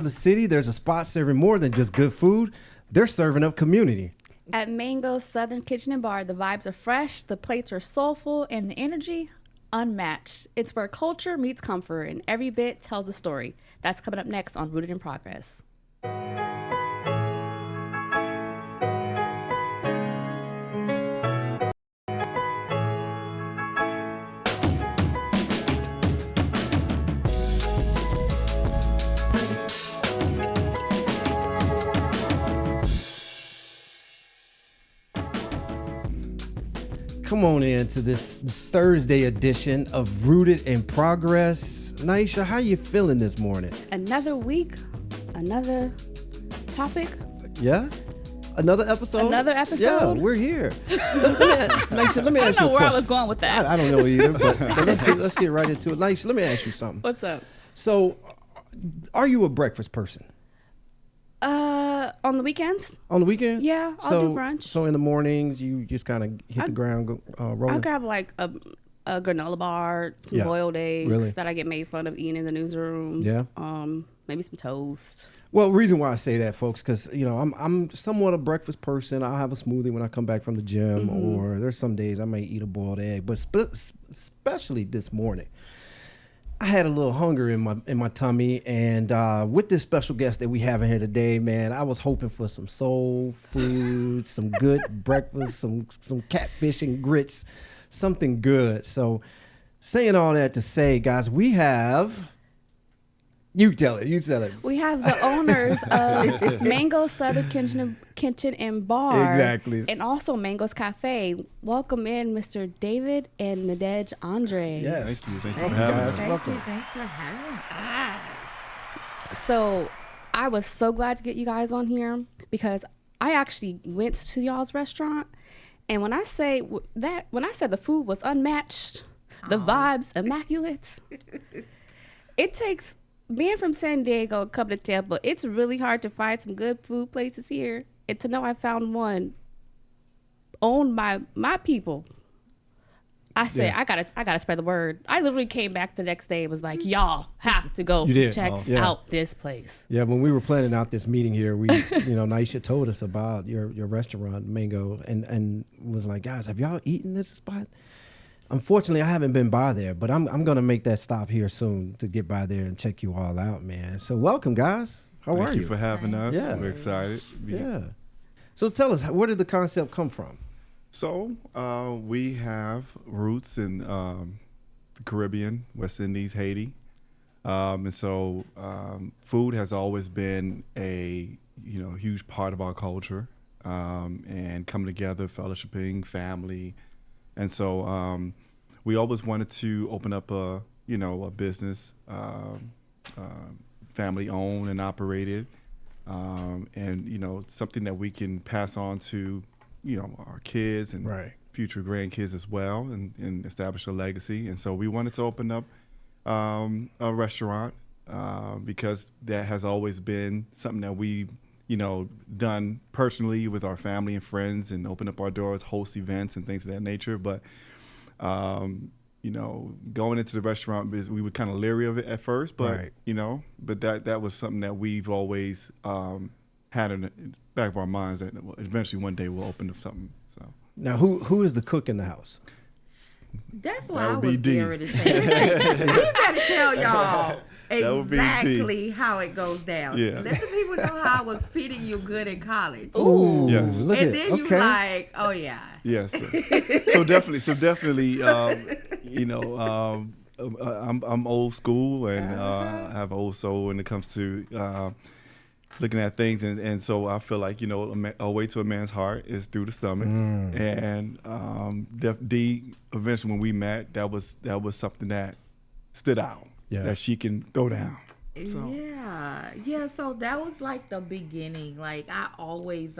The city, there's a spot serving more than just good food. They're serving up community. At Mango's Southern Kitchen and Bar, the vibes are fresh, the plates are soulful, and the energy unmatched. It's where culture meets comfort, and every bit tells a story. That's coming up next on Rooted in Progress. Come on into this Thursday edition of Rooted in Progress. Naisha, how you feeling this morning? Another week, another topic. Yeah? Another episode? Another episode? Yeah, we're here. Naisha, let me ask you a question. I don't know where I was going with that. I don't know either, but let's get right into it. Naisha, let me ask you something. What's up? So, are you a breakfast person? On the weekends? On the weekends? Yeah, I'll do brunch. So in the mornings, you just kind of hit the ground rolling? I'll grab like a granola bar, some boiled eggs that I get made fun of eating in the newsroom. Yeah. Maybe some toast. Well, the reason why I say that, folks, because I'm somewhat a breakfast person. I'll have a smoothie when I come back from the gym, or there's some days I may eat a boiled egg. But especially this morning, I had a little hunger in my tummy, and with this special guest that we have in here today, man, I was hoping for some soul food, some good breakfast, some catfish and grits, something good. So, saying all that to say, guys, we have. You tell it. We have the owners of Mango's Southern Kitchen and Bar. Exactly. And also Mango's Cafe. Welcome in Mr. David and Nadege Andre. Yes. Thank you. Thank for you, having guys. us. Welcome. Thanks for having us. So I was so glad to get you guys on here because I actually went to y'all's restaurant. And when I said the food was unmatched, the vibes immaculate, it takes... Being from San Diego, coming to Tampa, it's really hard to find some good food places here. And to know I found one owned by my people, I said, I gotta spread the word. I literally came back the next day and was like, y'all have to go check out this place. Yeah, when we were planning out this meeting here, we, Naisha told us about your restaurant, Mango, and was like, guys, have y'all eaten this spot? Unfortunately, I haven't been by there, but I'm going to make that stop here soon to get by there and check you all out, man. So welcome, guys. How are you? Thank you for having us. Yeah. We're excited. Yeah. So tell us, where did the concept come from? So we have roots in the Caribbean, West Indies, Haiti. And so food has always been a huge part of our culture, and coming together, fellowshipping, family. And so we always wanted to open up a business, family owned and operated, and something that we can pass on to our kids and future grandkids as well, and establish a legacy. And so we wanted to open up a restaurant because that has always been something that we done personally with our family and friends, and open up our doors, host events and things of that nature. But, going into the restaurant business, we were kind of leery of it at first, but, but that was something that we've always had in the back of our minds, that eventually one day we'll open up something. So Now, who is the cook in the house? That's what I was getting ready to say. You better tell y'all exactly how it goes down. Yeah. Let the people know how I was feeding you good in college. Ooh, yes. Look And at then you like, oh yeah. Yes. So definitely, I'm old school, and I have an old soul when it comes to looking at things, and so I feel like a way to a man's heart is through the stomach, and eventually when we met, that was something that stood out, that she can throw down. So. Yeah. So that was like the beginning. Like I've always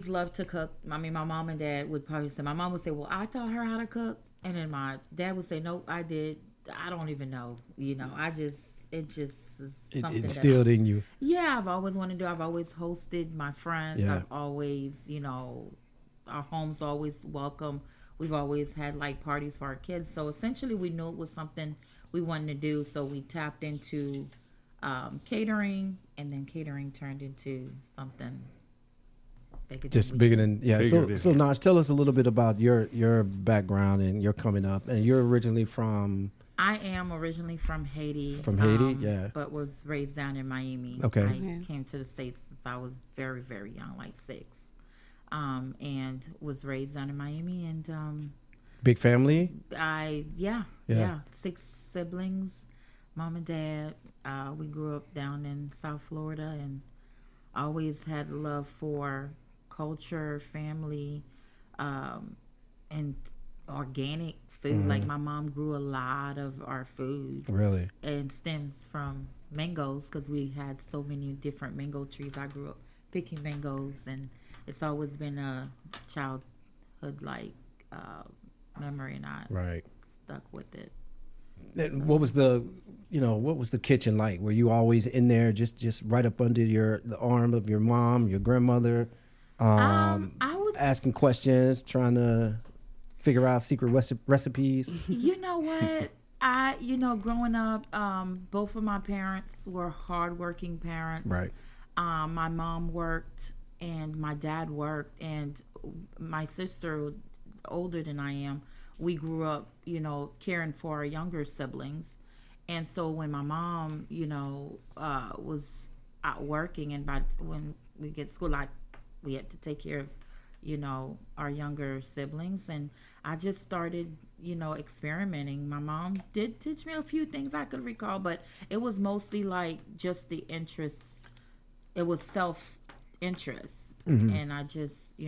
loved to cook. I mean, my mom and dad would probably say, my mom would say, well, I taught her how to cook. And then my dad would say, nope, I did. I don't even know. It just is something it instilled in you. Yeah, I've always wanted to do. I've always hosted my friends. Yeah. I've always, our home's always welcome. We've always had like parties for our kids. So essentially we knew it was something we wanted to do. So we tapped into catering, and then catering turned into something bigger. Just bigger than Bigger So than- Naj, tell us a little bit about your background and your coming up. And you're originally from. I am originally from Haiti. From Haiti, yeah. But was raised down in Miami. Okay. I came to the States since I was very, very young, like 6. And was raised down in Miami. And Big family. yeah. 6 siblings, mom and dad. We grew up down in South Florida, and always had love for culture, family, and organic food. Like my mom grew a lot of our food. Really. And stems from mangoes, because we had so many different mango trees. I grew up picking mangoes, and it's always been a childhood memory, and I stuck with it. And what was the kitchen like? Were you always in there, just right up under the arm of your mom, your grandmother, I was asking questions, trying to figure out secret recipes? You know what? Growing up, both of my parents were hardworking parents. Right. My mom worked and my dad worked, and my sister, older than I am, we grew up, caring for our younger siblings. And so when my mom, was out working, and when we get to school, we had to take care of, our younger siblings. And I just started, experimenting. My mom did teach me a few things I could recall, but it was mostly like just the interests. It was self-interest. And I just,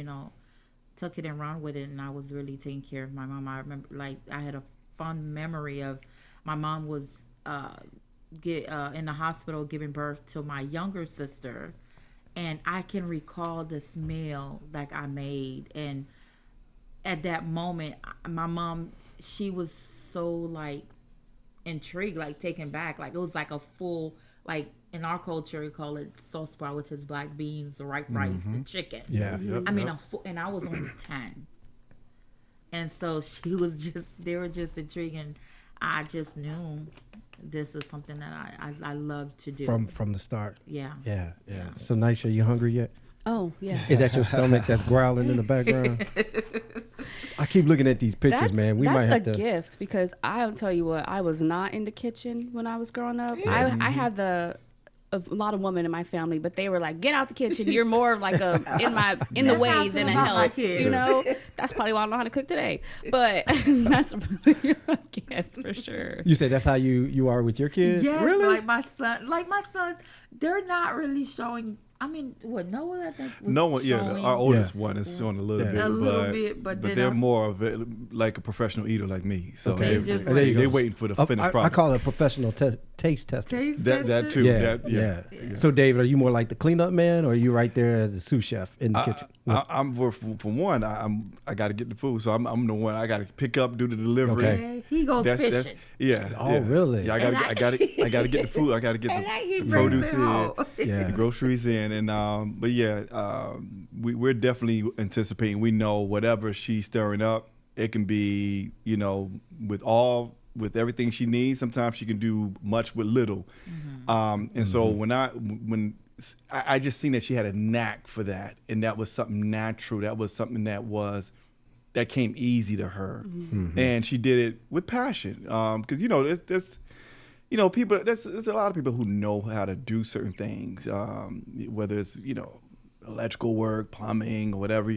took it and run with it. And I was really taking care of my mom. I remember, I had a fond memory of my mom was in the hospital giving birth to my younger sister. And I can recall this meal I made. And at that moment, my mom, she was so intrigued, taken back. It was a full, in our culture, we call it sauce bar, which is black beans, ripe rice, and chicken. Yeah. Yep, and I was only 10. And so they were just intrigued. And I just knew this is something that I love to do. From the start. Yeah. Yeah. So, Nisha, you hungry yet? Oh, yeah. Is that your stomach that's growling in the background? I keep looking at these pictures, man. We might have That's to. a gift, because I'll tell you what, I was not in the kitchen when I was growing up. I had a lot of women in my family, but they were like, "Get out the kitchen. You're more of in the way than a help." That's probably why I don't know how to cook today. But that's really a gift for sure. You said that's how you are with your kids? Yes, Really? my son, they're not really showing. I mean, what Noah, I think, was No one, showing. our oldest one is showing a little bit, but they're more of like a professional eater like me. So Okay. they're waiting for the finished product. I call it a professional taste tester. That too. Yeah. So, David, are you more like the cleanup man, or are you right there as a sous chef in the kitchen? I'm for one. I got to get the food, so I'm the one. I got to pick up, do the delivery. Okay. He goes fishing. Oh, really? Yeah, I got to get the food. I got to get the produce in, the groceries in, and we're definitely anticipating. We know whatever she's stirring up, it can be, with everything she needs. Sometimes she can do much with little, and so when I just seen that she had a knack for that, and that was something natural. That was something that came easy to her, and she did it with passion. Because there's a lot of people who know how to do certain things, whether it's electrical work, plumbing, or whatever.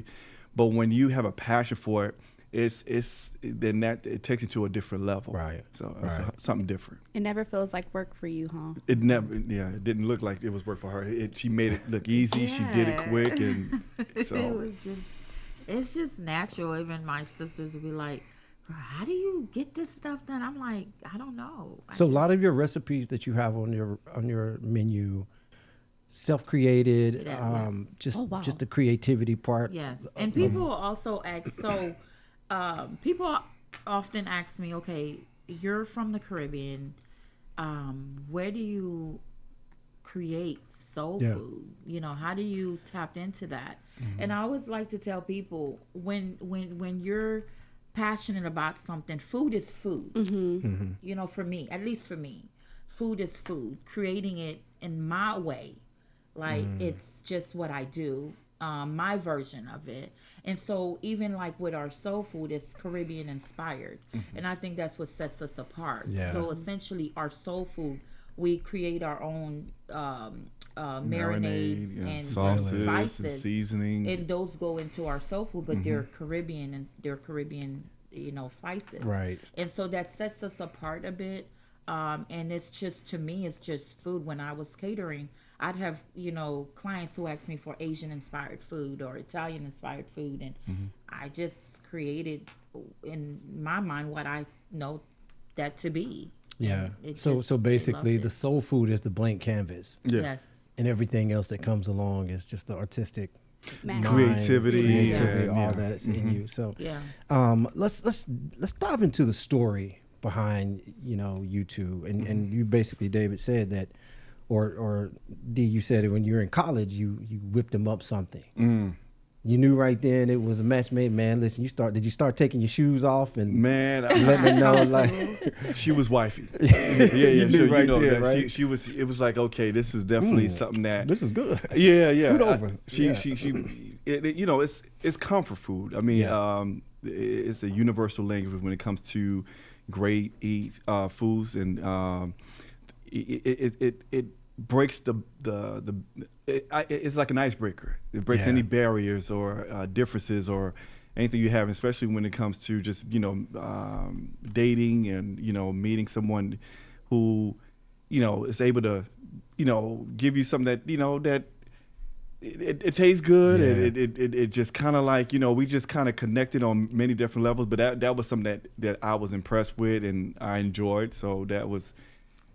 But when you have a passion for it, it takes it to a different level. Right. So it's something different. It never feels like work for you, huh? It didn't look like it was work for her. She made it look easy. She did it quick, and so it's just natural. Even my sisters would be like, "How do you get this stuff done?" I'm like, I don't know. So a lot of your recipes that you have on your menu, self-created, just the creativity part. Yes, and people also ask. So, people often ask me, "Okay, you're from the Caribbean. Where do you create soul food? How do you tap into that?" And I always like to tell people, when you're passionate about something, food is food. For me, at least for me, food is food, creating it in my way. Like it's just what I do, my version of it. And so even like with our soul food, it's Caribbean inspired. And I think that's what sets us apart. Yeah. So essentially our soul food, we create our own marinades and sauces spices and seasoning. And those go into our soul food, but they're Caribbean and they're Caribbean, spices. Right. And so that sets us apart a bit. And it's just, to me, it's just food. When I was catering, I'd have, clients who asked me for Asian inspired food or Italian inspired food. And I just created in my mind what I know that to be. Yeah. So basically the soul food is the blank canvas. Yeah. Yes. And everything else that comes along is just the artistic mind, creativity, all that is in you. So Yeah. let's dive into the story behind, you two. And you basically, David, said that, or D, you said it when you were in college, you whipped them up something. You knew right then it was a match made. Man, listen, did you start taking your shoes off and Man, letting them know, like, she was wifey. Yeah. You knew right there, that right? she was. It was like, okay, this is definitely something that. this is good. Yeah. Scoot over. It's comfort food. I mean, it's a universal language when it comes to great foods, and it breaks it's like an icebreaker. It breaks any barriers or differences or anything you have, especially when it comes to just dating and meeting someone who is able to give you something that that it tastes good. It just kind of like we just kind of connected on many different levels. But that was something that I was impressed with and I enjoyed. So that was.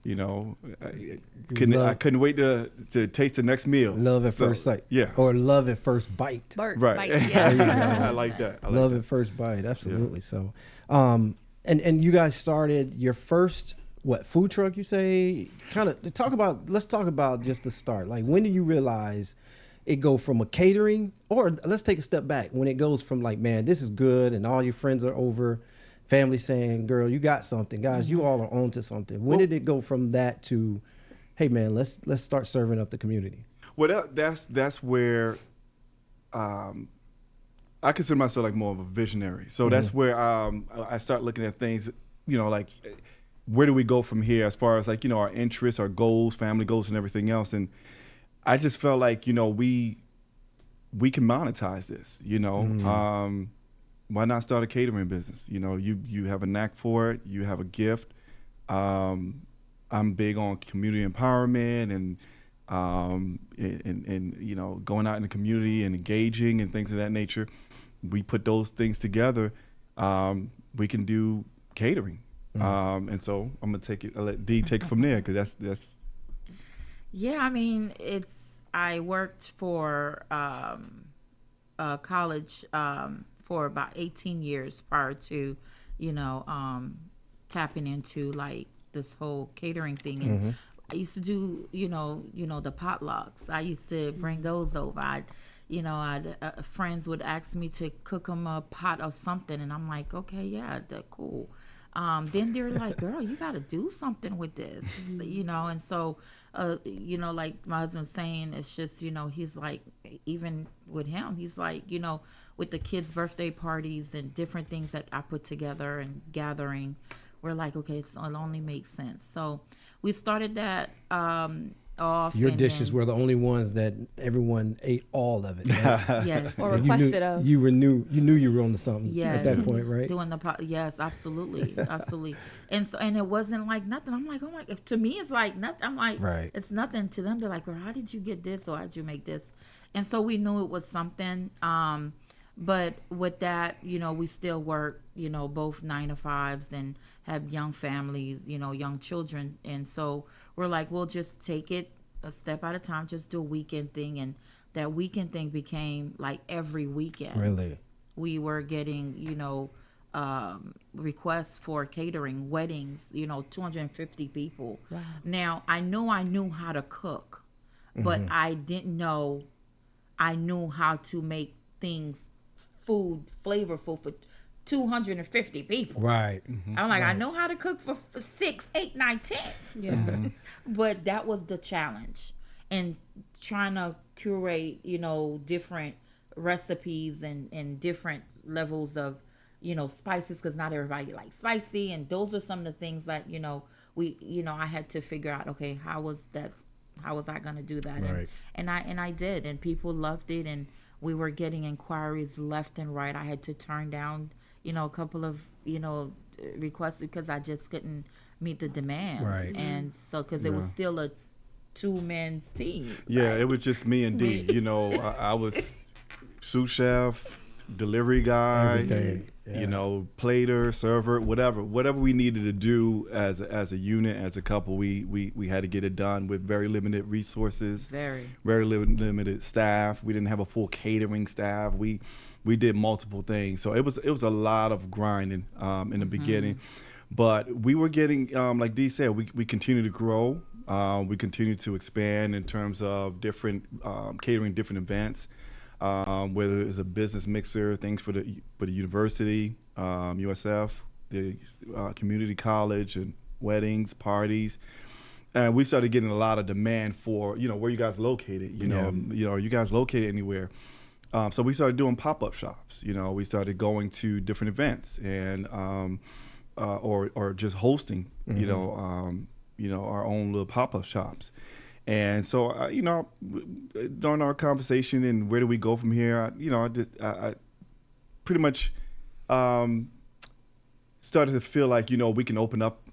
I couldn't wait to taste the next meal. Love at first sight. Yeah. Or love at first bite. Right. Bite, yeah. I like that. Love at first bite. Absolutely. Yeah. So, and you guys started your first, food truck, you say? Let's talk about just the start. Like, when do you realize it go from a catering, or let's take a step back, when it goes from like, man, this is good and all your friends are over, family saying, girl, you got something. Guys, you all are onto something. When did it go from that to, hey, man, let's start serving up the community? Well, that's where I consider myself like more of a visionary. So that's where I start looking at things, like where do we go from here as far as like, our interests, our goals, family goals and everything else. And I just felt like, we can monetize this, why not start a catering business? You have a knack for it. You have a gift. I'm big on community empowerment and going out in the community and engaging and things of that nature. We put those things together. We can do catering. And so I'm gonna I'll let Dee take it from there because that's. Yeah, I mean, I worked for college. For about 18 years prior to, tapping into like this whole catering thing. And I used to do, the potlucks. I used to bring those over. Friends would ask me to cook them a pot of something, and I'm like, okay, yeah, that's cool. Then they're like, girl, you got to do something with this, and so, like my husband's saying, it's just, he's like, even with him, he's like, with the kids' birthday parties and different things that I put together and gathering, we're like, okay, it only makes sense. So we started that off. Your dishes were the only ones that everyone ate all of it. Right? Yes. Or requested of. You knew you were on to something at that point, right? Doing yes, absolutely. Absolutely. And it wasn't like nothing. I'm like, oh my, to me it's like nothing. I'm like, right. It's nothing to them. They're like, well, how did you get this or how did you make this? And so we knew it was something. But with that, we still work, both 9 to 5s and have young families, young children. And so we're like, we'll just take it a step at a time, just do a weekend thing. And that weekend thing became like every weekend. Really? We were getting, requests for catering, weddings, 250 people. Wow. Now, I knew how to cook, but I didn't know I knew how to make things flavorful for 250 people. Right. I'm like, I know how to cook for 6, 8, 9, 10. Yeah. But that was the challenge. And trying to curate, different recipes and different levels of, spices, because not everybody likes spicy. And those are some of the things that, I had to figure out, okay, how was I going to do that? Right. And I did, and people loved it. And we were getting inquiries left and right. I had to turn down, a couple of, requests because I just couldn't meet the demand. Right. And so, because it was still a 2-man's team. Yeah, right? it was just me and D. I was sous chef, delivery guy, Everything. Yeah. Plater, server, whatever we needed to do as a unit, as a couple, we had to get it done with very limited resources, very limited staff. We didn't have a full catering staff. We did multiple things, so it was a lot of grinding in the beginning, but we were getting, like Dee said, we continue to grow. We continue to expand in terms of different catering different events. Whether it's a business mixer, things for the university, USF, the community college, and weddings, parties, and we started getting a lot of demand for where you guys located. Are you guys located anywhere? So we started doing pop-up shops. We started going to different events and or just hosting. Our own little pop-up shops. And so, during our conversation and where do we go from here, I pretty much started to feel like, we can open up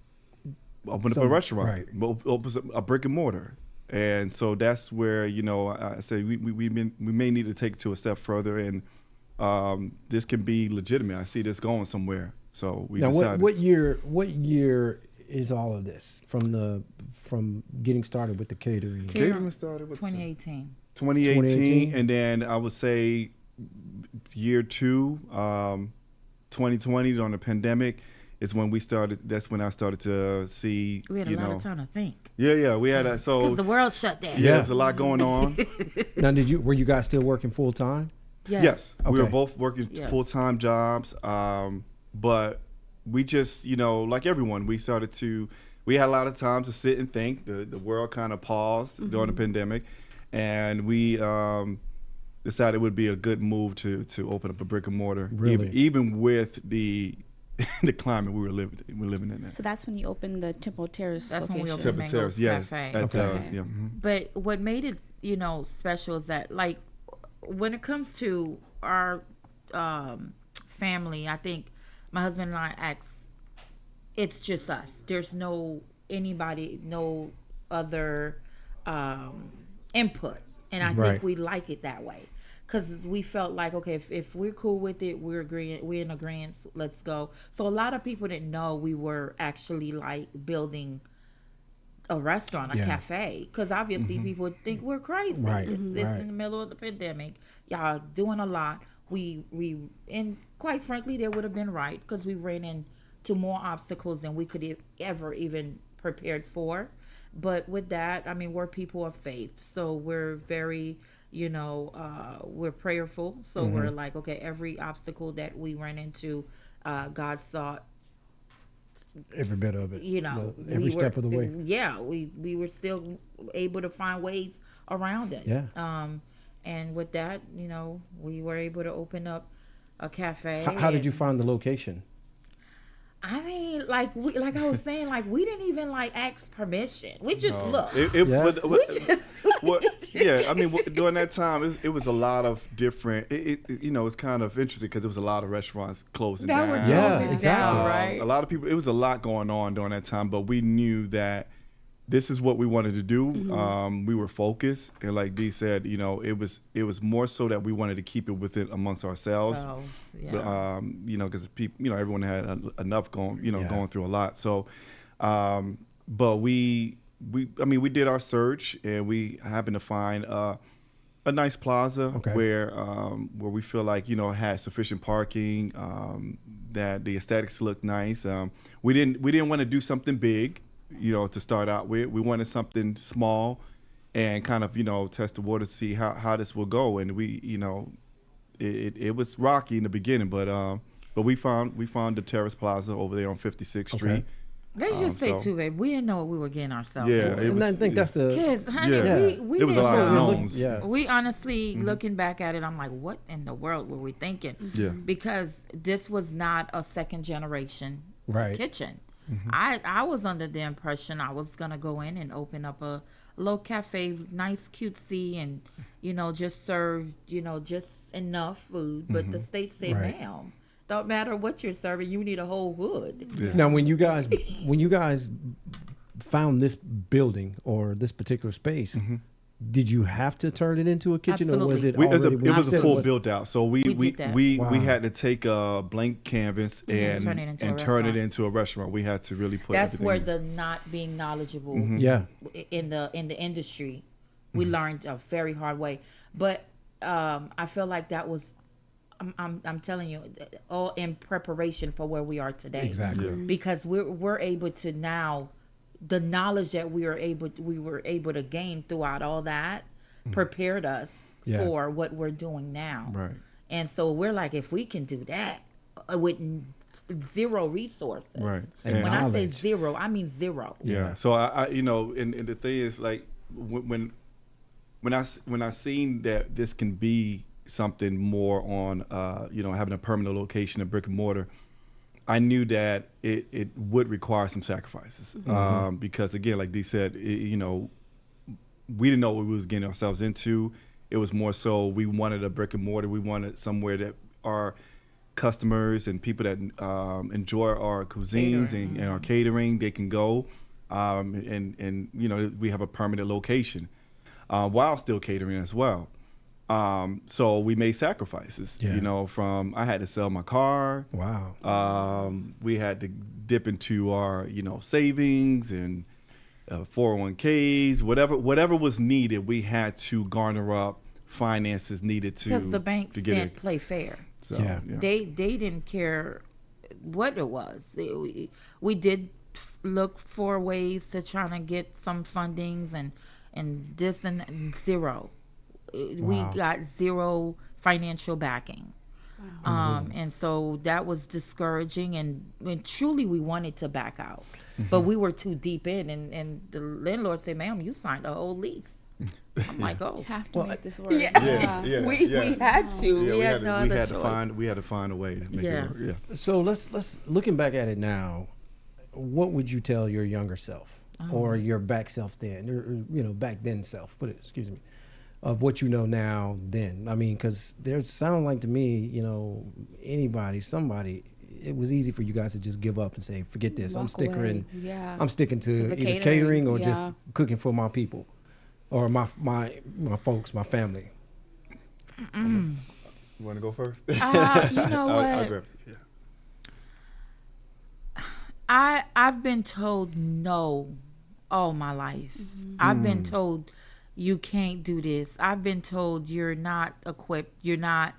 a restaurant, right. Open a brick and mortar. And so that's where, I say we may need to take it to a step further, and this can be legitimate. I see this going somewhere. So we decided. What year is all of this from getting started with the catering? Catering started with 2018. 2018, and then I would say year 2, 2020 during the pandemic is when we started. That's when I started to see. We had a lot of time to think. Yeah, we had because the world shut down. Yeah, there's a lot going on. Now, were you guys still working full time? Yes. Okay. We were both working full-time jobs, but we just, like everyone, we had a lot of time to sit and think. The world kind of paused during the pandemic, and we decided it would be a good move to open up a brick and mortar, really? even with the climate we were living in. That. So that's when you opened the Temple Terrace That's location. when we opened Temple Mango's Terrace, yes. Cafe. Okay. But what made it, special is that, like, when it comes to our family, I think my husband and I it's just us. There's no other input. And I think we like it that way. Because we felt like, okay, if we're cool with it, we're in agreement, let's go. So a lot of people didn't know we were actually like building a restaurant, a cafe. Because obviously people would think we're crazy. Right. It's in the middle of the pandemic. Y'all doing a lot. And quite frankly, they would have been right, because we ran into more obstacles than we could ever even prepared for. But with that, I mean, we're people of faith, so we're very, we're prayerful. So we're like, okay, every obstacle that we ran into, God saw every bit of it. Every step of the way. Yeah, we were still able to find ways around it. Yeah. And with that, we were able to open up a cafe. How did you find the location? I mean, like I was saying, like, we didn't even ask permission. We just looked. I mean, during that time, it was a lot of different. It's kind of interesting because there was a lot of restaurants closing down. Exactly. Right. A lot of people. It was a lot going on during that time, but we knew that this is what we wanted to do. We were focused, and like Dee said, it was more so that we wanted to keep it within amongst ourselves. But because people, everyone had enough going through a lot. So, but we did our search, and we happened to find a nice plaza where we feel like had sufficient parking, that the aesthetics looked nice. We didn't want to do something big, to start out with. We wanted something small and kind of, test the water to see how this will go. And we, it was rocky in the beginning, but But we found the Terrace Plaza over there on 56th Street. Let's just say too, babe, we didn't know what we were getting ourselves into. And I think that's the Kids, honey, we it was a lot of unknowns. We honestly, looking back at it, I'm like, what in the world were we thinking? Yeah. Because this was not a second generation kitchen. I was under the impression I was gonna go in and open up a little cafe, nice, cutesy, and just serve just enough food. But the state say, ma'am, don't matter what you're serving, you need a whole hood. Yeah. Now, when you guys found this building or this particular space, did you have to turn it into a kitchen, Absolutely. or was it it was a full built out? So we had to take a blank canvas and turn it into a restaurant. We had to really put. That's everything where in. the not being knowledgeable. In the industry, we learned a very hard way. But I feel like that was. I'm telling you, all in preparation for where we are today. Exactly. Yeah. Because we're able to now, the knowledge that we were able to gain throughout all that prepared us for what we're doing now. Right. And so we're like, if we can do that with zero resources. Right. And when I say zero, I mean zero. Yeah. So I and the thing is, like, when I seen that this can be something more on having a permanent location, a brick and mortar, I knew that it would require some sacrifices, because again, like Dee said, we didn't know what we was getting ourselves into. It was more so we wanted a brick and mortar. We wanted somewhere that our customers and people that enjoy our cuisines and our catering, they can go, and we have a permanent location while still catering as well. So we made sacrifices, from I had to sell my car. Wow. We had to dip into our, savings and 401ks, whatever was needed. We had to garner up finances needed to, because the banks didn't play fair. So they didn't care what it was. We did look for ways to try to get some fundings and this and zero. We got zero financial backing. And so that was discouraging, and truly we wanted to back out, but we were too deep in, and the landlord said, ma'am, you signed a whole lease. I'm like, oh, You have to make this work. we had to. We had no other choice. We had to find a way to make it work. Yeah. So let's looking back at it now, what would you tell your younger self or your back self then, or back then self? Excuse me. Of what you know now then. I mean, because there sound like to me, somebody, it was easy for you guys to just give up and say, forget this. I'm sticking to either catering or just cooking for my people or my folks, my family. You want to go first? You know what? I'll grab it. Yeah. I've been told no all my life. I've been told you can't do this. I've been told you're not equipped. You're not,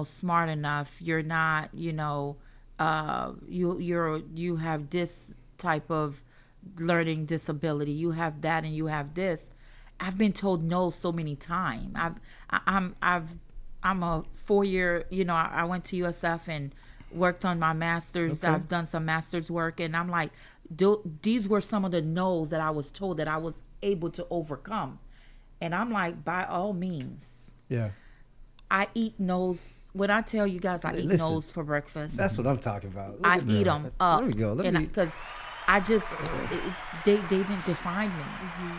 smart enough. You're not, you have this type of learning disability. You have that, and you have this. I've been told no so many times. I'm a 4-year. I went to USF and worked on my master's. Okay. I've done some master's work, and I'm like, these were some of the no's that I was told that I was able to overcome. And I'm like, by all means. Yeah. I eat no's. When I tell you guys I eat no's for breakfast. That's what I'm talking about. I eat them up. There we go. Because I just, they didn't define me.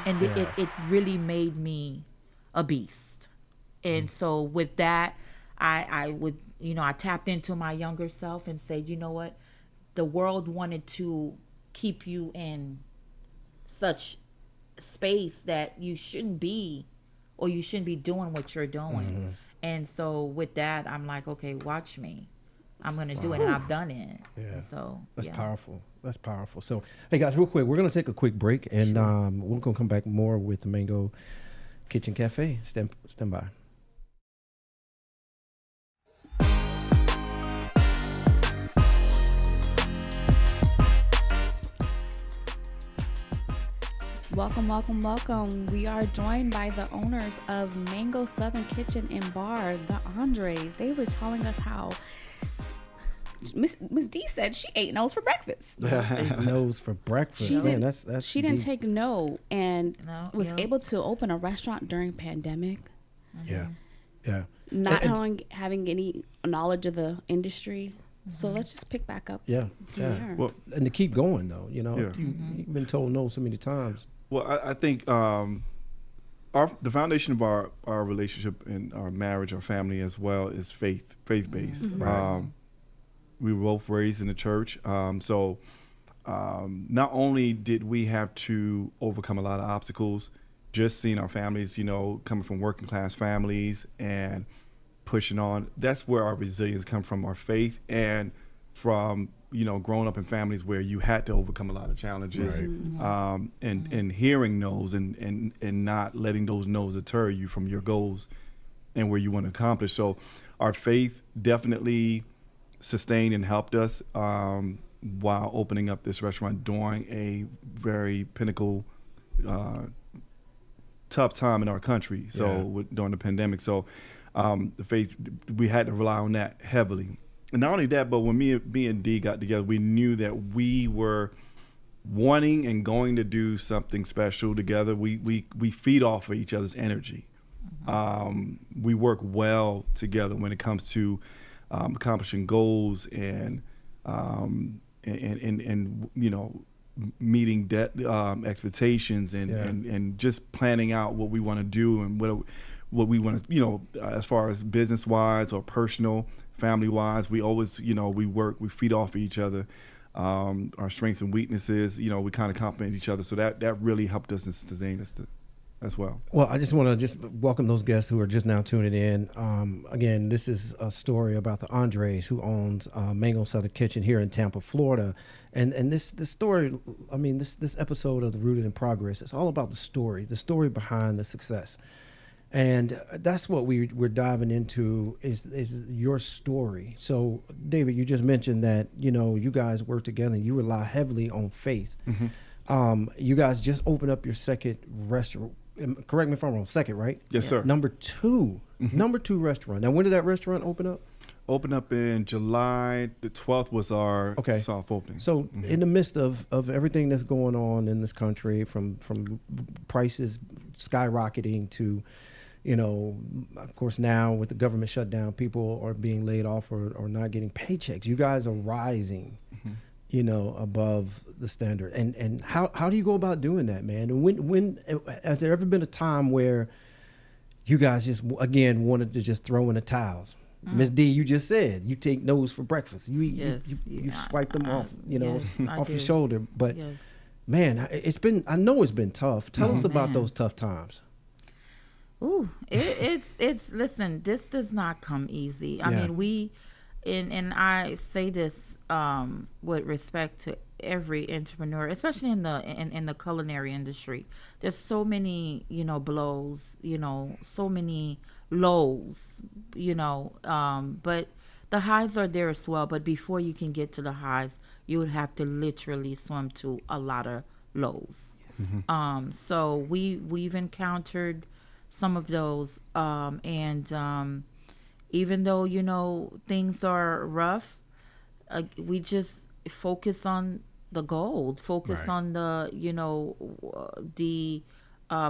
And it really made me a beast. And so with that, I would, I tapped into my younger self and said, you know what? The world wanted to keep you in such space that you shouldn't be, or you shouldn't be doing what you're doing. And so with that, I'm like, okay, watch me. I'm going to do it, and I've done it. Yeah. And so that's powerful. That's powerful. So, hey guys, real quick, we're going to take a quick break, and we're going to come back more with the Mango Kitchen Cafe. Stand by. Welcome. We are joined by the owners of Mango Southern Kitchen and Bar, the Andres. They were telling us how Miss D said she ate nose for breakfast. Nose for breakfast. She Man, didn't. that's She didn't deep. take no, and was Yep. able to open a restaurant during pandemic. Yeah, yeah. Not And- knowing, having any knowledge of the industry. So let's just pick back up. Yeah, from yeah. there. Well, And to keep going though, you know, Yeah. you've been told no so many times. Well, I think the foundation of our relationship and our marriage, our family as well, is faith based. Right. We were both raised in the church, so not only did we have to overcome a lot of obstacles, just seeing our families, you know, coming from working class families and pushing on. That's where our resilience comes from, our faith, and from, you know, growing up in families where you had to overcome a lot of challenges, and hearing no's and not letting those no's deter you from your goals and where you want to accomplish. So our faith definitely sustained and helped us while opening up this restaurant during a very pinnacle tough time in our country. So during the pandemic. So the faith, we had to rely on that heavily. And not only that, but when me and Dee got together, we knew that we were wanting and going to do something special together. We feed off of each other's energy. We work well together when it comes to accomplishing goals and you know, meeting expectations and just planning out what we want to do and what we want to, you know, as far as business wise or personal, family wise. We always, you know, we feed off of each other, our strengths and weaknesses. You know, we kind of complement each other. So that really helped us and sustained us as well. Well, I just want to welcome those guests who are just now tuning in. Again, this is a story about the Andres, who owns Mango Southern Kitchen here in Tampa, Florida. And this story, I mean, this episode of the Rooted in Progress, it's all about the story behind the success. And that's what we're diving into is your story. So, David, you just mentioned that, you know, you guys work together and you rely heavily on faith. You guys just opened up your second restaurant. Correct me if I'm wrong. Second, right? Yes, sir. Number two restaurant. Now, when did that restaurant open up? Opened up in July. The 12th was our soft opening. So in the midst of everything that's going on in this country, from prices skyrocketing to, you know, of course now with the government shutdown, people are being laid off or not getting paychecks. You guys are rising, you know, above the standard. And how do you go about doing that, man? And when has there ever been a time where you guys just again wanted to just throw in the towels? Miss D, you just said you take no's for breakfast. You eat, you swipe them off, you know, off your shoulder. But man, I know it's been tough. Tell us about those tough times. Ooh, it's listen, this does not come easy. I mean, and I say this with respect to every entrepreneur, especially in the culinary industry. There's so many, you know, blows, you know, so many lows, you know, but the highs are there as well. But before you can get to the highs, you would have to literally swim to a lot of lows. So we've encountered some of those, and even though, you know, things are rough, we just focus on the gold, focus on the, you know, the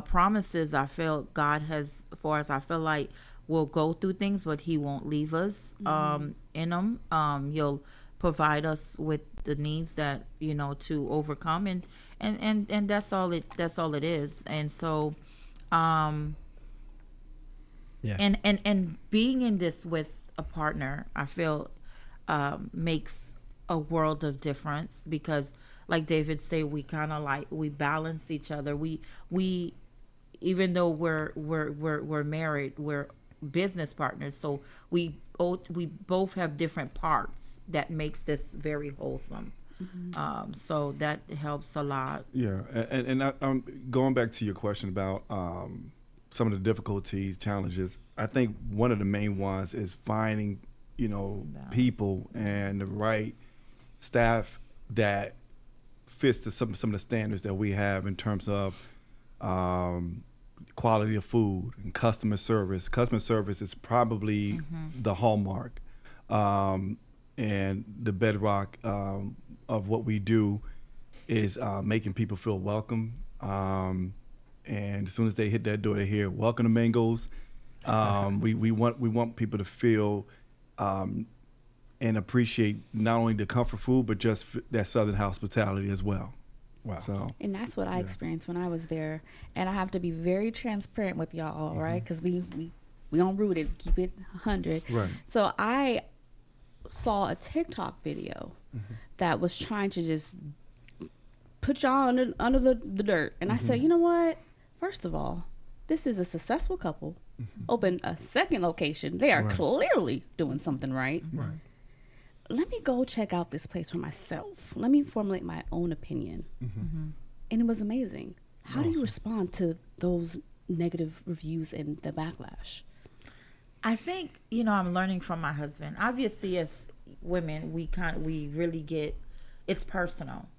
promises I felt God has for us. I feel like we'll go through things, but He won't leave us in them. He'll provide us with the needs that, you know, to overcome, and that's all it is. And so and being in this with a partner, I feel makes a world of difference, because like David said, we kind of like, we balance each other. We even though we're married, we're business partners, so we both have different parts that makes this very wholesome. So that helps a lot. Yeah, and I'm going back to your question about some of the difficulties, challenges. I think one of the main ones is finding, you know, people and the right staff that fits to some of the standards that we have in terms of quality of food and customer service. Customer service is probably the hallmark. and the bedrock of what we do is making people feel welcome. And as soon as they hit that door, they hear "Welcome to Mango's." We want people to feel and appreciate not only the comfort food, but just that Southern hospitality as well. Wow. So, And that's what I experienced when I was there. And I have to be very transparent with y'all, right? Because we on rooted, keep it 100. Right. So I saw a TikTok video that was trying to just put y'all under the dirt. And I said, you know what? First of all, this is a successful couple. Opened a second location. They are clearly doing something right. Right. Let me go check out this place for myself. Let me formulate my own opinion. And it was amazing. How do you respond to those negative reviews and the backlash? I think, you know, I'm learning from my husband. Obviously, as women, we really get, it's personal,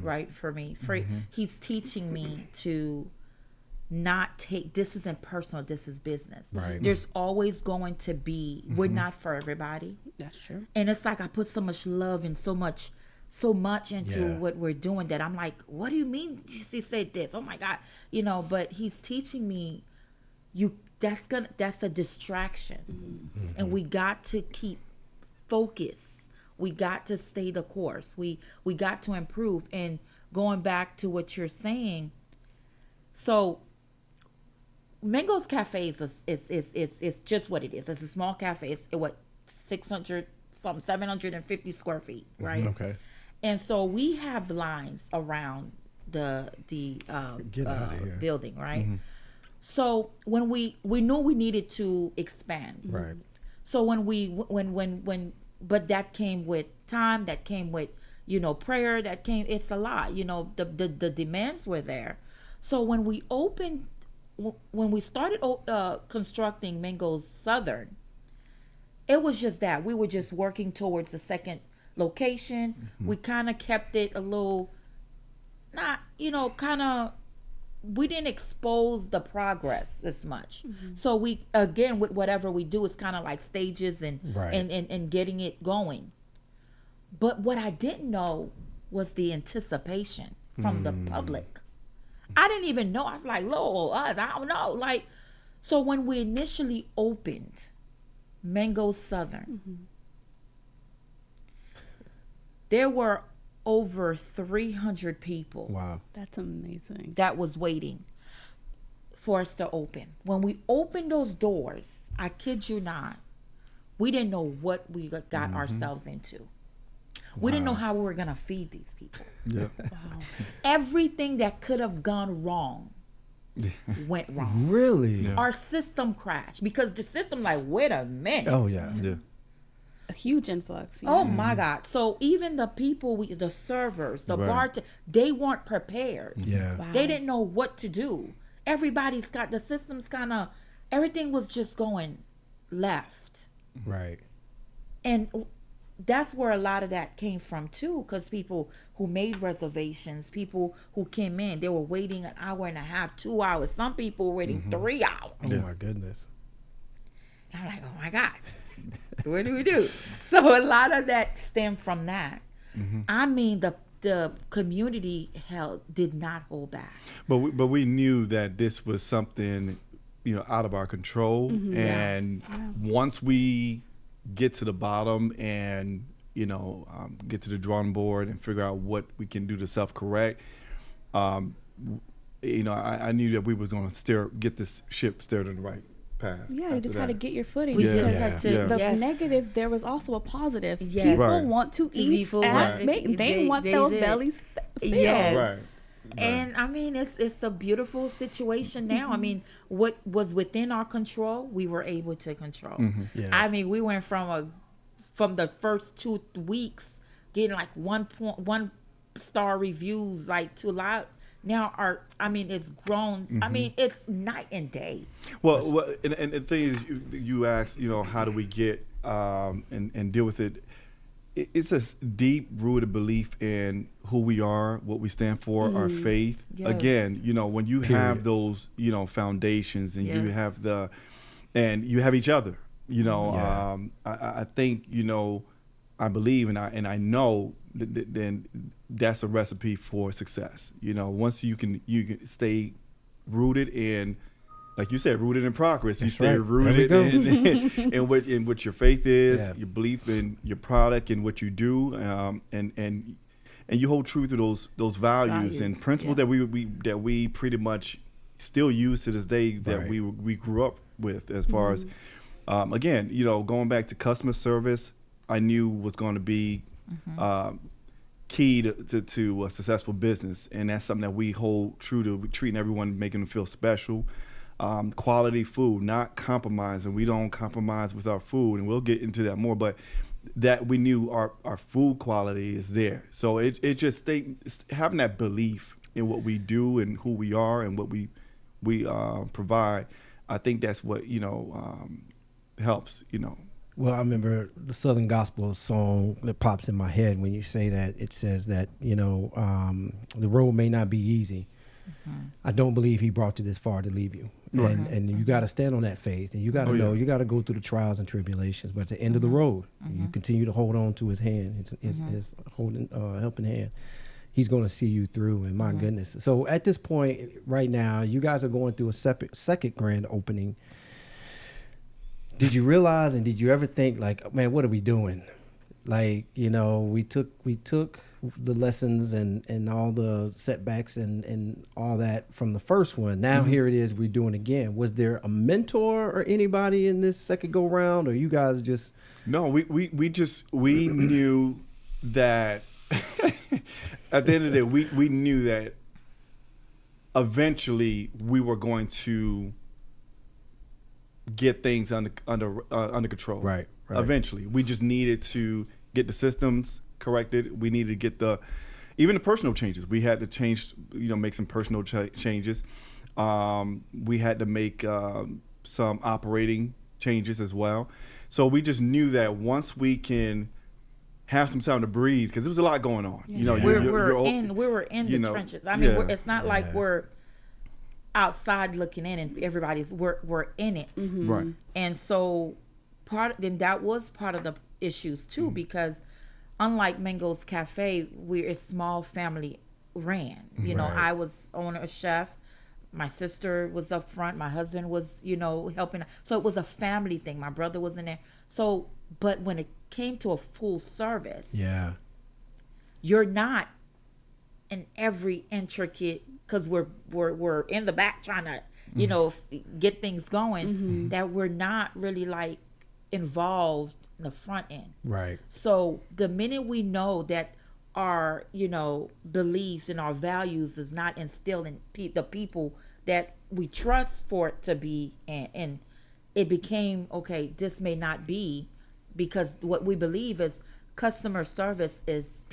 right? For me, he's teaching me to not take, this isn't personal, this is business. Right. There's always going to be, we're not for everybody. That's true. And it's like I put so much love and so much into what we're doing that I'm like, what do you mean she said this? Oh my God. You know, but he's teaching me that's a distraction. And we got to keep focus. We got to stay the course. We got to improve. And going back to what you're saying, so Mango's Cafe is just what it is. It's a small cafe. It's 750 square feet, right? Okay. And so we have lines around the building, right? So when we knew we needed to expand, Right. So but that came with time. That came with prayer. It's a lot. The demands were there. So when we started constructing Mango's Southern, it was just that we were just working towards the second location. We kind of kept it a little, we didn't expose the progress as much. So we, again, with whatever we do, is kind of like stages and getting it going. But what I didn't know was the anticipation from the public. I didn't even know. I was like, Lord, I don't know. Like, so when we initially opened Mango Southern, there were over 300 people. Wow. That's amazing. That was waiting for us to open. When we opened those doors, I kid you not, we didn't know what we got ourselves into. We didn't know how we were going to feed these people. Yeah. Wow. Everything that could have gone wrong went wrong. Really? Yeah. Our system crashed because the system wait a minute. Oh yeah. Yeah. A huge influx. Yeah. Oh my God. So even the people, the servers, the bartenders, they weren't prepared. Yeah. Wow. They didn't know what to do. Everybody's got, the system's everything was just going left. Right. And that's where a lot of that came from too, because people who made reservations, people who came in, they were waiting an hour and a half, 2 hours. Some people were waiting 3 hours. Oh my goodness. And I'm like, oh my God, what do we do? So a lot of that stemmed from that. I mean, the community did not hold back. But we knew that this was something, out of our control. And once we get to the bottom and get to the drawing board and figure out what we can do to self-correct, I knew that we was going to get this ship steered in the right path. Yeah, you just had to get your footing. We because just had to. The Yes. negative, there was also a positive. Yes. People Right. want to eat. People And want- they want they those did. bellies filled. Yes. Right. And I mean, it's a beautiful situation now. I mean, what was within our control, we were able to control. Yeah. I mean, we went from the first 2 weeks getting 1 star reviews to loud. Now it's grown. I mean, it's night and day. Well, and the thing is, you asked, how do we get and deal with it? It's a deep-rooted belief in who we are, what we stand for, our faith. Yes. Again, when you have those, foundations, and you Yes. have and you have each other. I think, I believe and I know then that's a recipe for success. You know, once you can stay rooted in, like you said, rooted in progress. That's you stay right. rooted in what your faith is, your belief in your product and what you do, and you hold true to those values and principles that we pretty much still use to this day that we grew up with. As far as again, you know, going back to customer service, I knew was going to be key to a successful business, and that's something that we hold true to, treating everyone, making them feel special. Quality food, not compromising. We don't compromise with our food, and we'll get into that more, but that we knew our food quality is there. So it just having that belief in what we do and who we are and what we provide. I think that's what, you know, helps, you know. Well, I remember the Southern Gospel song that pops in my head when you say that. It says that, you know, the road may not be easy. I don't believe he brought you this far to leave you. And you got to stand on that faith, and you got to know, you got to go through the trials and tribulations. But at the end of the road, you continue to hold on to his hand, his holding, helping hand. He's going to see you through, and my goodness. So at this point right now, you guys are going through a second grand opening. Did you realize, and did you ever think, like, man, what are we doing? Like, you know, we took the lessons and all the setbacks and all that from the first one. Now here it is, we're doing it again. Was there a mentor or anybody in this second go round, or you guys just? No, we knew that at the end of the day, we knew that eventually we were going to get things under control. Right. Eventually, we just needed to get the systems corrected. We needed to get even the personal changes. We had to change, you know, make some personal changes. We had to make some operating changes as well. So we just knew that once we can have some time to breathe, because there was a lot going on. You know, we were in the trenches. I mean, it's not like we're outside looking in and we're in it. Right. And so that was part of the issues too, because unlike Mango's Cafe, we're a small family ran. You know, I was owner, a chef. My sister was up front. My husband was, you know, helping. So it was a family thing. My brother was in there. So, but when it came to a full service, you're not in every intricate, because we're in the back trying to, you know, get things going, that we're not really like involved in the front end. Right. So the minute we know that our, you know, beliefs and our values is not instilled in the people that we trust for it to be, and it became, okay, this may not be, because what we believe is customer service is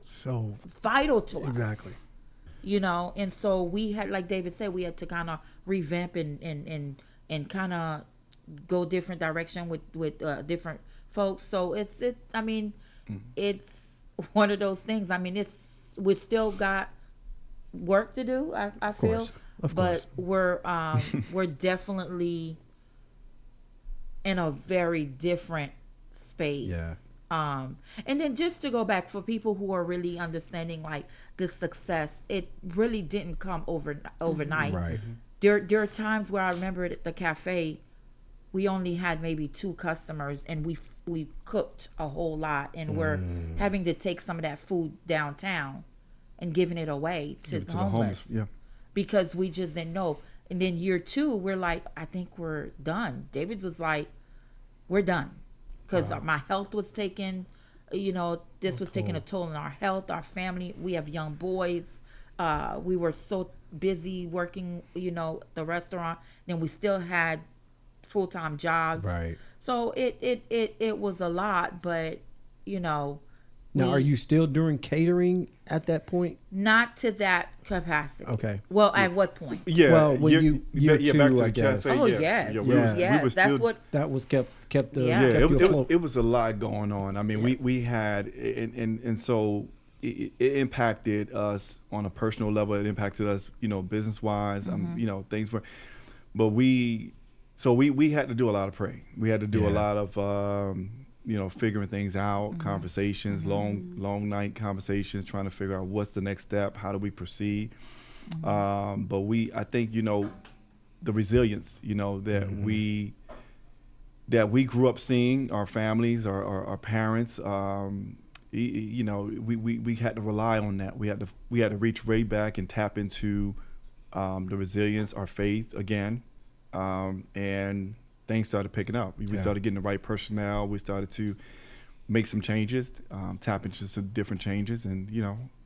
so vital to us. Exactly. You know, and so we had, like David said, we had to kind of revamp and kind of go different direction with different folks. So it's one of those things. I mean, we still got work to do, I feel, but we're definitely in a very different space. And then just to go back, for people who are really understanding like the success, it really didn't come overnight. Right. There are times where I remember at the cafe, we only had maybe 2 customers, and we cooked a whole lot, and we're having to take some of that food downtown and giving it away to the homeless. Because we just didn't know. And then year 2, we're like, I think we're done. David was like, we're done. Because my health was taken, you know, this was taking a toll on our health, our family. We have young boys. We were so busy working, you know, the restaurant. Then we still had full-time jobs. Right. So it was a lot, but, you know. Now, are you still doing catering at that point? Not to that capacity. Okay. Well, at what point? Yeah. Well, when year 2, I guess. Cafe, yes. Yes. That's what. That was kept. It was a lot going on. I mean, we had, and so it impacted us on a personal level. It impacted us, you know, business wise. You know, things were, but we had to do a lot of praying. We had to do a lot of, figuring things out, conversations, long night conversations, trying to figure out what's the next step, how do we proceed. But I think, the resilience, that we grew up seeing, our families, our parents, we had to rely on that. We had to reach way back and tap into the resilience, our faith again, and things started picking up. We started getting the right personnel. We started to make some changes, tap into some different changes, and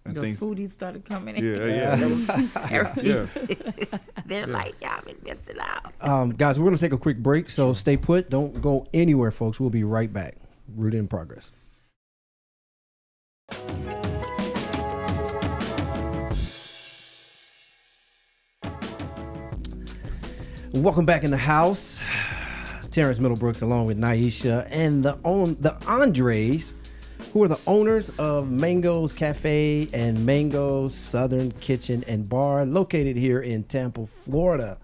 and those things. foodies started coming in. Yeah. They're like, y'all been missing out. Guys, we're going to take a quick break, so stay put. Don't go anywhere, folks. We'll be right back. Rooted in Progress. Welcome back in the house. Terrence Middlebrooks along with Naisha and the Andres, who are the owners of Mango's Cafe and Mango's Southern Kitchen and Bar, located here in Tampa, Florida.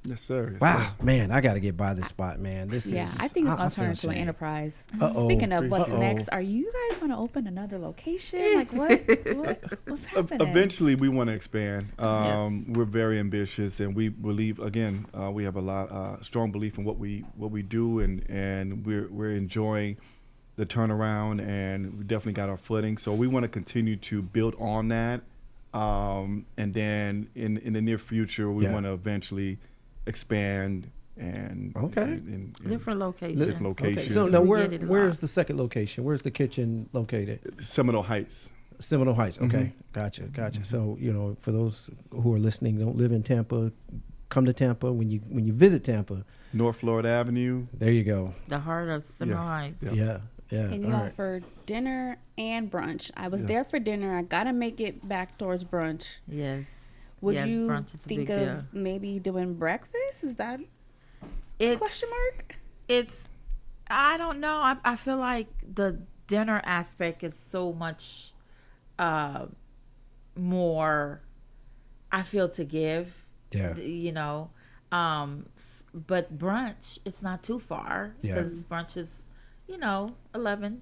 Yes, sir. Yes, Wow, sir. man, I got to get by this spot, man. I think it's going to turn into an enterprise. Uh-oh. Speaking of what's next, are you guys going to open another location? Like what's happening? Eventually, we want to expand. Yes. We're very ambitious, and we believe, again, we have a strong belief in what we do, and we're enjoying the turnaround, and we definitely got our footing. So we want to continue to build on that, and then in the near future, we want to eventually expand and Different locations. Different locations. Okay. So now, where's lot. the second location? Where's the kitchen located? Seminole Heights. Seminole Heights. Okay, gotcha. So for those who are listening, don't live in Tampa, come to Tampa. When you visit Tampa, North Florida Avenue. there you go. The heart of Seminole Heights. Yeah. And you All offer dinner and brunch. I was there for dinner. I got to make it back towards brunch. Yes. Would yes, you brunch is a think big of deal. maybe doing breakfast? Is that question mark? I don't know. I feel like the dinner aspect is so much more, I feel, to give. Yeah. But brunch, it's not too far because brunch is, 11.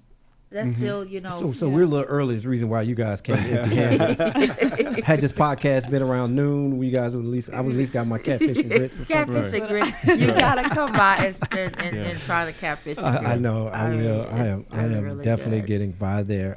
That's still, So we're a little early. Is the reason why you guys came empty-handed. Had this podcast been around noon, I would at least got my catfish and grits or something. catfish and grits. You gotta come by and try the catfish and grits. I know. I will. I am really definitely good. getting by there.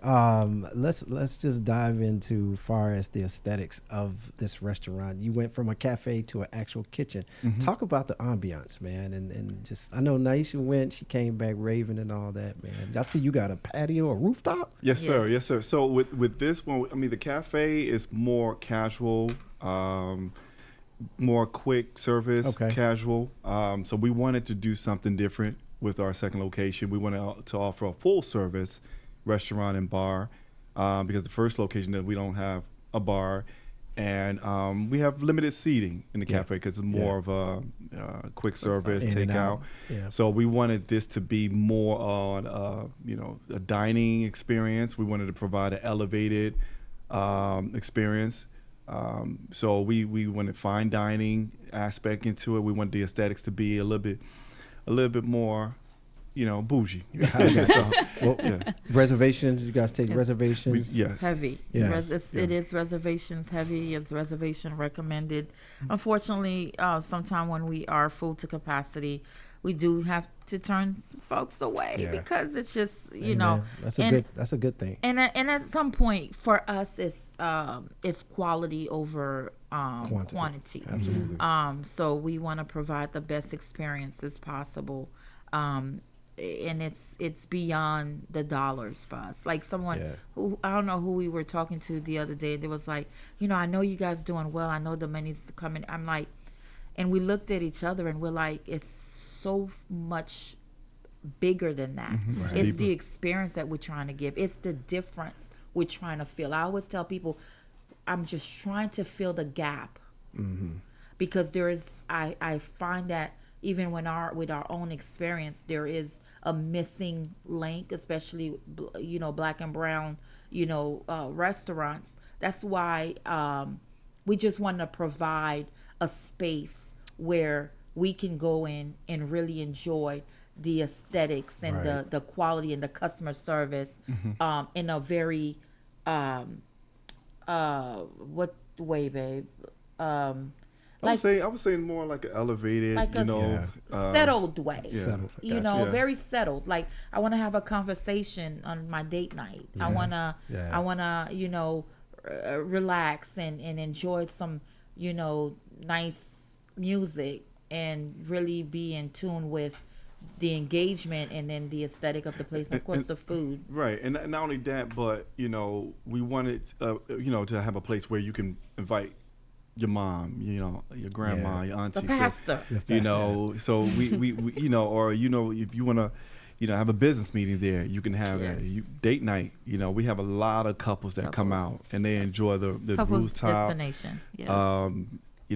Let's just dive into far as the aesthetics of this restaurant. You went from a cafe to an actual kitchen. Talk about the ambiance, man, and just I know Naisha went. She came back raving and all that, man. I see you got a patio or rooftop. Yes, sir. So with this one, I mean, the cafe is more casual, more quick service, casual. So we wanted to do something different with our second location. We wanted to offer a full service restaurant and bar, because the first location that we don't have a bar, and we have limited seating in the cafe because it's more of a quick service takeout. Yeah. So we wanted this to be more on a dining experience. We wanted to provide an elevated experience. So we wanted fine dining aspect into it. We wanted the aesthetics to be a little bit more, bougie. Reservations. You guys take reservations. Yes. Heavy. Yes. It is reservations heavy. It's reservation recommended. Unfortunately, sometime when we are full to capacity, we do have to turn folks away because it's just that's a good thing. And at some point for us, it's quality over quantity. Absolutely. So we want to provide the best experiences possible. And it's beyond the dollars for us. Like someone who, I don't know who we were talking to the other day, they was like, I know you guys doing well. I know the money's coming. I'm like, and we looked at each other and we're like, it's so much bigger than that. Right. It's the experience that we're trying to give. It's the difference we're trying to fill. I always tell people, I'm just trying to fill the gap, because I find that even with our own experience, there is a missing link, especially black and brown restaurants. That's why we just want to provide a space where we can go in and really enjoy the aesthetics and the quality and the customer service in a very what way, babe? I would say more like an elevated, like settled way. Yeah. Settled. You know, very settled. Like I want to have a conversation on my date night. I wanna, you know, relax and enjoy some, you know, nice music and really be in tune with the engagement and then the aesthetic of the place and of course the food. Right, and not only that, but you know, we wanted you know, to have a place where you can invite your mom, you know, your grandma, your auntie, the pastor, you know. So we you know, or you know, if you want to, you know, have a business meeting there, you can have a date night. You know, we have a lot of couples that come out and they enjoy the couples rooftop destination, you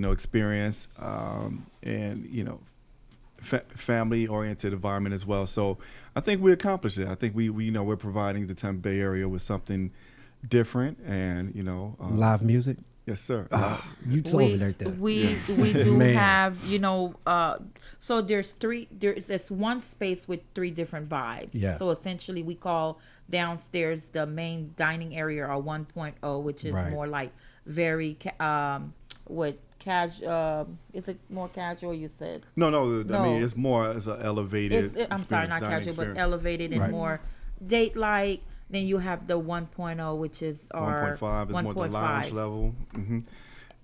know, experience, and you know, family oriented environment as well. So I think we accomplished it. I think we you know, we're providing the Tampa Bay area with something different, and you know, live music. Yes, sir. You told me that. We do have, you know, so there's this one space with 3 different vibes. Yeah. So essentially we call downstairs the main dining area or 1.0, which is more like very casual. Is it more casual, you said? No. I mean, it's more as an elevated. I'm sorry, not casual, but elevated and more date-like. Then you have the 1.0, which is our 1.5 is more the lounge level. Mm-hmm.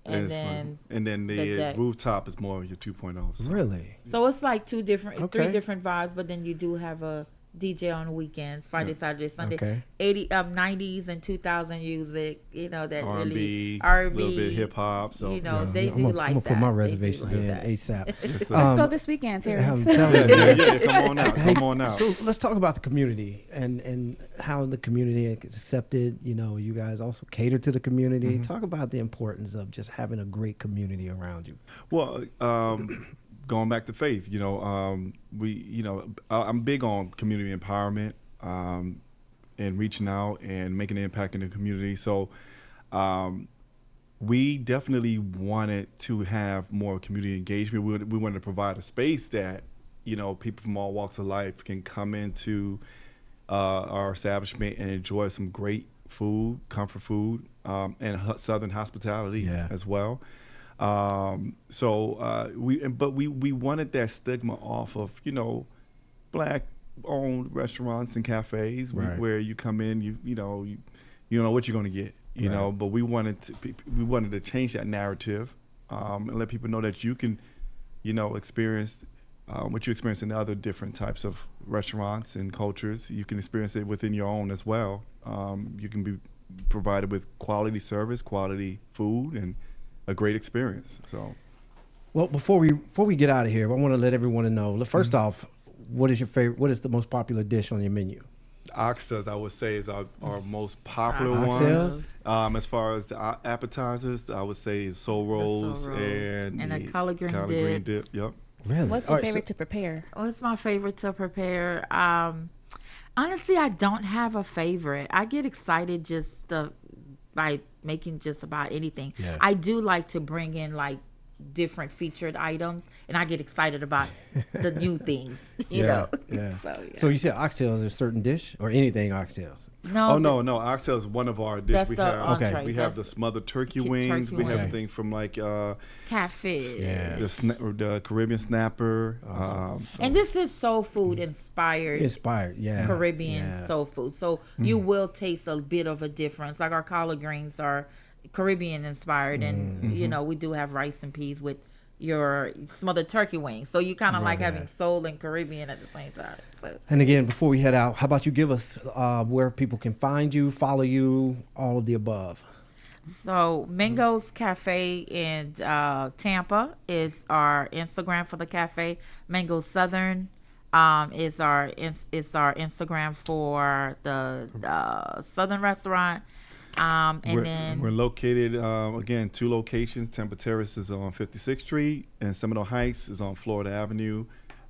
And then the rooftop is more your 2.0. So. Really? So it's like 3 different vibes, but then you do have a DJ on the weekends, Friday, Saturday, Sunday, 90s and 2000 music, you know, that R&B, really a little bit hip hop. So you know, they do like that. I'm gonna put my reservations in ASAP. Let's go this weekend, Terry. I'm telling you. Come on out. Come on out. So let's talk about the community and how the community is accepted. You know, you guys also cater to the community. Talk about the importance of just having a great community around you. Well, going back to faith, you know, I'm big on community empowerment and reaching out and making an impact in the community. So we definitely wanted to have more community engagement. We wanted to provide a space that, you know, people from all walks of life can come into our establishment and enjoy some great food, comfort food, and Southern hospitality as well. We wanted that stigma off of, you know, Black owned restaurants and cafes where you come in, you know what you're going to get, you know, but we wanted to change that narrative, and let people know that you can, you know, experience what you experience in other different types of restaurants and cultures. You can experience it within your own as well. You can be provided with quality service, quality food, and a great experience. So, well, before we get out of here, I want to let everyone know. First off, what is your favorite? What is the most popular dish on your menu? Oxtails, I would say, is our most popular one. As far as the appetizers, I would say soul rolls and the collard green dip. Yep. Really? What's your favorite to prepare? Oh, it's my favorite to prepare. Honestly, I don't have a favorite. I get excited just by making just about anything. Yeah. I do like to bring in like different featured items, and I get excited about the new things, you know. Yeah. So you said oxtails is a certain dish or anything oxtails? No. No. Oxtail is one of our dishes. We have the smothered turkey wings. We have things from like catfish, the Caribbean snapper. Awesome. And this is soul food inspired. Caribbean soul food. So you will taste a bit of a difference. Like our collard greens are Caribbean inspired, and you know, we do have rice and peas with your smothered turkey wings, so you kind of like having soul and Caribbean at the same time. So. And again, before we head out, how about you give us where people can find you, follow you, all of the above? So Mingo's Cafe in Tampa is our Instagram for the cafe. Mango Southern is our Instagram for the Southern restaurant. We're located, again, 2 locations. Tampa Terrace is on 56th Street, and Seminole Heights is on Florida Avenue.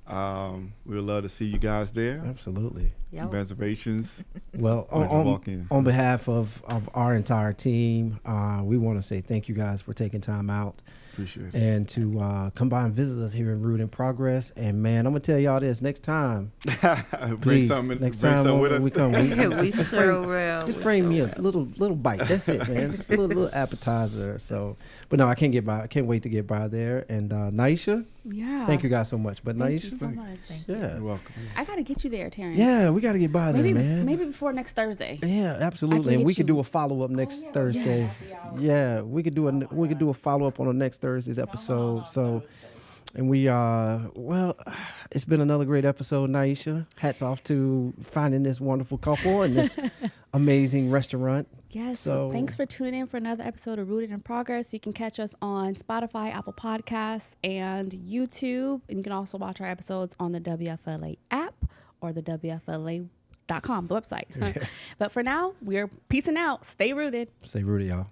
We would love to see you guys there. Absolutely. Yep. reservations. Well, walk in. on behalf of our entire team, we want to say thank you guys for taking time out Appreciate it. and to come by and visit us here in Root in Progress. And man, I'm gonna tell y'all this next time. Bring Please, some next bring time some with when us. we come, We sure will. just We bring sure me will. a little bite. That's it, man. Just a little appetizer. So, but no, I can't wait to get by there. And Naisha, Yeah. thank you guys so much. But Thank Naisha, you so much. yeah, You're welcome. I gotta get you there, Terrence. yeah, we got to get by Maybe there, man. maybe before next Thursday. Yeah, absolutely. And get we could you- do a follow up next Thursday. Yes. Yeah, we could do a follow up on the next Thursday's episode. So, and well, it's been another great episode, Naisha. Hats off to finding this wonderful couple and this amazing restaurant. Yes. So- So thanks for tuning in for another episode of Rooted in Progress. You can catch us on Spotify, Apple Podcasts, and YouTube. And you can also watch our episodes on the WFLA app or the WFLA.com, the website. But for now, we're peacing out. Stay rooted. Stay rooted, y'all.